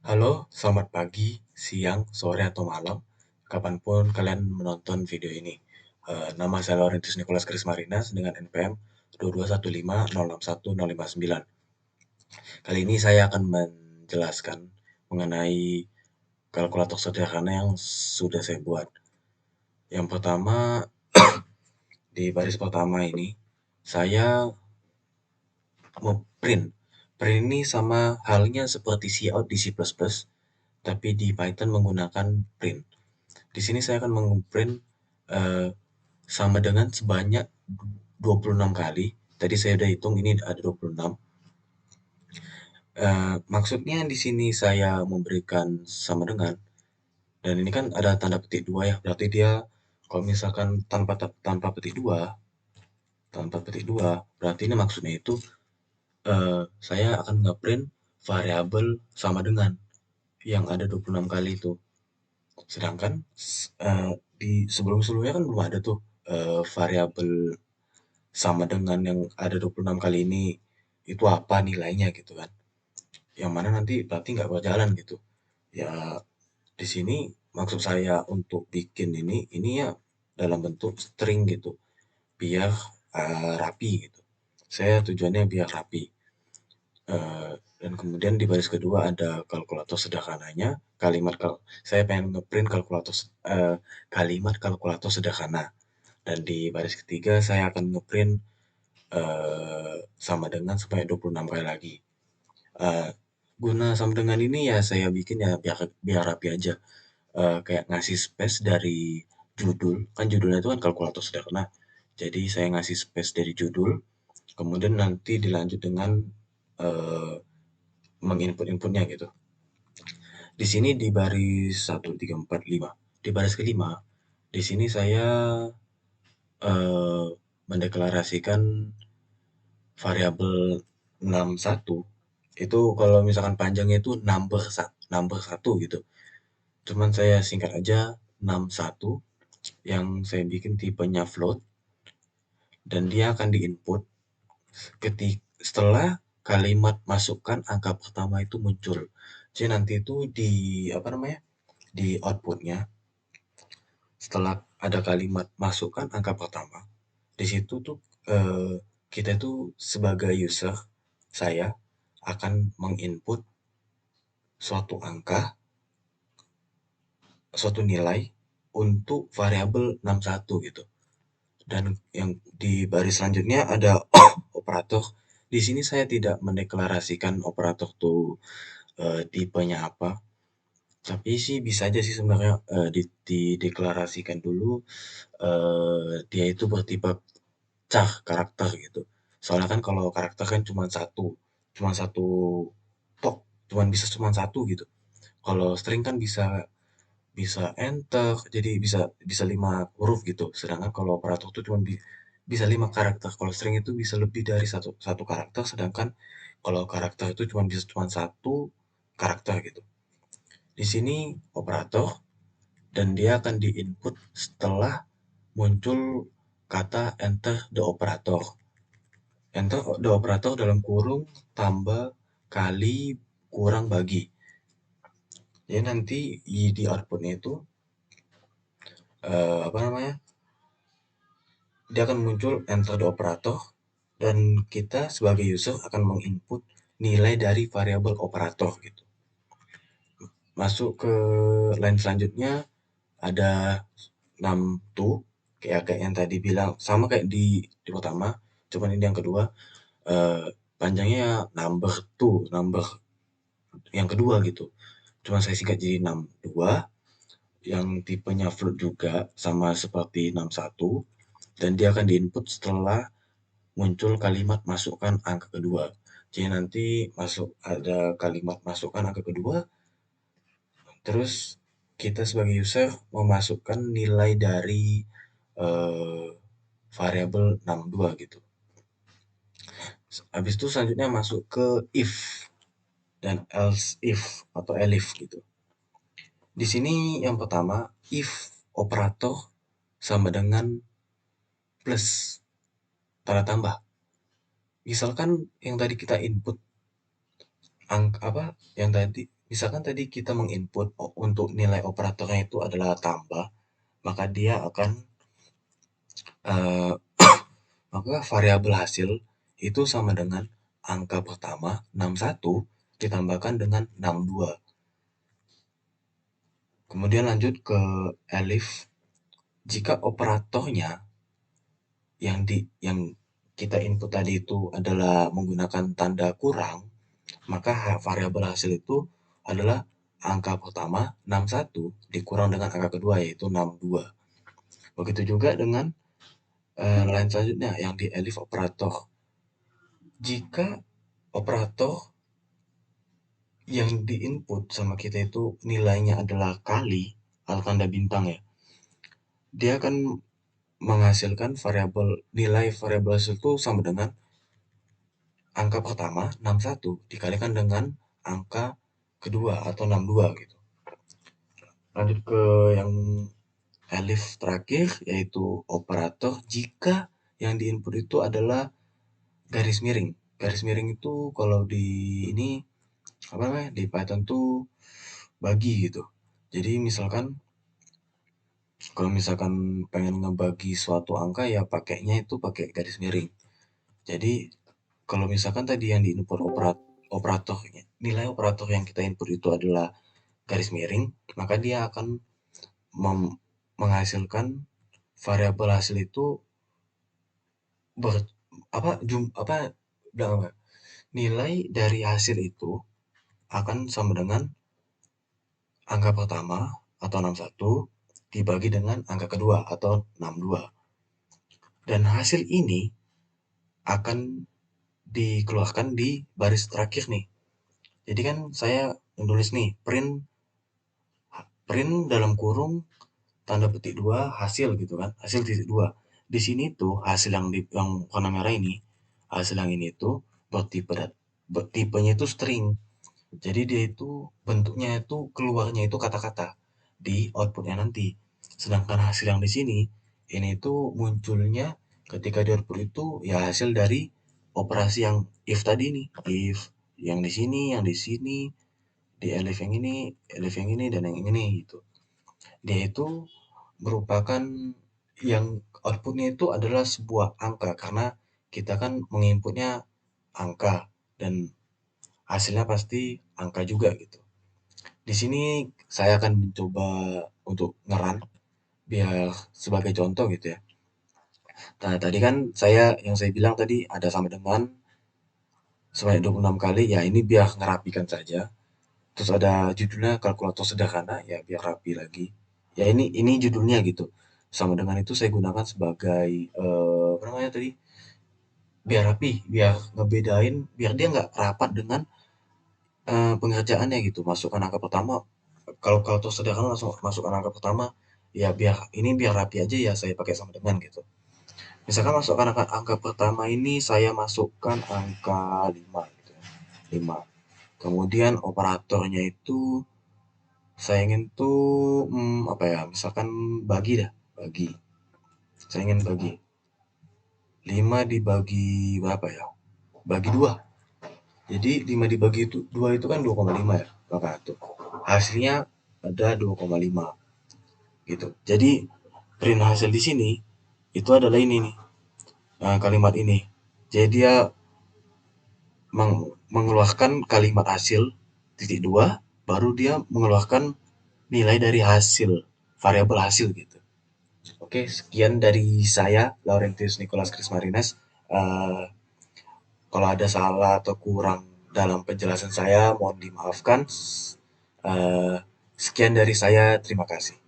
Halo, selamat pagi, siang, sore, atau malam, kapanpun kalian menonton video ini. Nama saya Laurentus Nicholas Krismarinas dengan NPM 2215061059. Kali ini saya akan menjelaskan mengenai kalkulator sederhana yang sudah saya buat. Yang pertama, di baris pertama ini, saya mau print. Print ini sama halnya seperti cout di C++, tapi di Python menggunakan print. Di sini saya akan meng-print eh, sama dengan sebanyak 26 kali. Tadi saya udah hitung ini ada 26. Maksudnya di sini saya memberikan sama dengan, dan ini kan ada tanda petik dua ya, berarti dia kalau misalkan tanpa petik dua, berarti ini maksudnya itu saya akan nge-print variabel sama dengan yang ada 26 kali itu. Sedangkan di sebelum-sebelumnya kan belum ada tuh variabel sama dengan yang ada 26 kali ini itu apa nilainya gitu kan. Yang mana nanti berarti nggak berjalan gitu. Ya di sini maksud saya untuk bikin ini ya dalam bentuk string gitu. Biar rapi gitu. Saya tujuannya biar rapi. Dan kemudian di baris kedua ada kalkulator sederhananya. Saya pengen ngeprint kalimat kalkulator sederhana. Dan di baris ketiga saya akan ngeprint sama dengan sampai 26 kali lagi. Eh, Guna sama dengan ini ya saya bikin ya biar biar rapi aja. Kayak ngasih space dari judul, kan judulnya itu kan kalkulator sederhana. Jadi saya ngasih space dari judul, kemudian nanti dilanjut dengan eh, menginput-inputnya gitu. Di sini di baris 1, 3, 4, 5. Di baris kelima, di sini saya eh, mendeklarasikan variabel 61 itu kalau misalkan panjangnya itu number satu gitu. Cuman saya singkat aja 61 yang saya bikin tipenya float dan dia akan diinput setelah kalimat masukkan angka pertama itu muncul. Jadi nanti itu di apa namanya? Di outputnya setelah ada kalimat masukkan angka pertama, di situ tuh eh, kita tuh sebagai user saya akan menginput suatu angka, suatu nilai untuk variabel 61 gitu. Dan yang di baris selanjutnya ada operator. Di sini saya tidak mendeklarasikan operator tuh tipenya apa. Tapi sih bisa aja sih sebenarnya dideklarasikan dulu dia itu bertipe char karakter gitu. Soalnya kan kalau karakter kan cuma satu tok, cuma satu gitu. Kalau string kan bisa bisa enter, jadi bisa 5 huruf gitu. Sedangkan kalau operator tuh bisa 5 karakter. Kalau string itu bisa lebih dari satu satu karakter, sedangkan kalau karakter itu cuma satu karakter gitu. Di sini operator dan dia akan diinput setelah muncul kata enter the operator. Enter the operator dalam kurung tambah kali kurang bagi. Jadi nanti di outputnya itu apa namanya? Dia akan muncul enter the operator dan kita sebagai user akan menginput nilai dari variabel operator gitu. Masuk ke line selanjutnya ada num2 kayak yang tadi bilang sama kayak di pertama, cuman ini yang kedua eh, panjangnya number yang kedua gitu. Cuma saya singkat jadi 62 yang tipenya float juga sama seperti 61 dan dia akan diinput setelah muncul kalimat masukkan angka kedua. Jadi nanti ada kalimat masukkan angka kedua, terus kita sebagai user memasukkan nilai dari eh, variabel 62 gitu. Habis itu selanjutnya masuk ke if dan else if atau elif gitu. Di sini yang pertama if operator sama dengan plus tanda tambah. Misalkan yang tadi kita input Apa yang tadi, misalkan tadi kita menginput untuk nilai operatornya itu adalah tambah, maka dia akan eh, maka variabel hasil itu sama dengan angka pertama 61 ditambahkan dengan 62. Kemudian lanjut ke elif, jika operatornya yang kita input tadi itu adalah menggunakan tanda kurang, maka variabel hasil itu adalah angka pertama 61 dikurang dengan angka kedua yaitu 62. Begitu juga dengan line selanjutnya yang di elif operator. Jika operator yang diinput sama kita itu nilainya adalah kali atau tanda bintang ya, dia akan menghasilkan nilai variabel hasil itu sama dengan angka pertama 61 dikalikan dengan angka kedua atau 62 gitu. Lanjut ke yang elif terakhir yaitu operator jika yang diinput itu adalah garis miring. Garis miring itu kalau di ini apa namanya di Python tuh bagi gitu. Jadi misalkan kalau misalkan pengen ngebagi suatu angka ya pakainya itu pakai garis miring. Jadi kalau misalkan tadi yang diinput operatornya, nilai operator yang kita input itu adalah garis miring, maka dia akan menghasilkan variabel hasil itu ber, apa bilang apa, nilai dari hasil itu akan sama dengan angka pertama atau 61 dibagi dengan angka kedua atau 62. Dan hasil ini akan dikeluarkan di baris terakhir nih. Jadi kan saya menulis nih print print dalam kurung tanda petik 2 hasil gitu kan, hasil titik 2. Di sini tuh hasil yang warna merah ini, hasil yang ini tuh tipenya itu string. Jadi dia itu bentuknya itu keluarnya itu kata-kata di outputnya nanti. Sedangkan hasil yang di sini ini tuh munculnya ketika di output itu ya hasil dari operasi yang if tadi nih, if yang di sini, yang di sini, di elif yang ini, elif yang ini dan yang ini gitu. Dia itu merupakan yang outputnya itu adalah sebuah angka karena kita kan menginputnya angka dan hasilnya pasti angka juga gitu. Di sini saya akan mencoba untuk ngeran biar sebagai contoh gitu ya. Nah, tadi kan yang saya bilang tadi ada sama dengan sebanyak 26 kali, ya ini biar ngerapikan saja. Terus ada judulnya kalkulator sederhana, ya biar rapi lagi. Ya ini judulnya gitu. Sama dengan itu saya gunakan sebagai apa namanya tadi? Biar rapi, biar ngebedain, biar dia nggak rapat dengan pengerjaannya gitu. Masukkan angka pertama, kalau kalkulator sederhana langsung masukkan angka pertama, ya biar rapi aja ya saya pakai sama dengan gitu. Misalkan masukkan angka pertama ini saya masukkan angka 5 gitu ya. 5. Kemudian operatornya itu saya ingin tuh apa ya? Misalkan bagi dah, bagi. Saya ingin bagi 5 dibagi berapa ya? Bagi 2. Jadi 5 dibagi itu 2 itu kan 2,5 ya. Maka tuh hasilnya ada 2,5 gitu. Jadi print hasil di sini itu adalah ini nih. Kalimat ini. Jadi dia mengeluarkan kalimat hasil titik 2 baru dia mengeluarkan nilai dari hasil variabel hasil gitu. Oke, sekian dari saya Laurentius Nicholas Krismarines. Uh, Kalau ada salah atau kurang dalam penjelasan saya mohon dimaafkan. Uh, Sekian dari saya, terima kasih.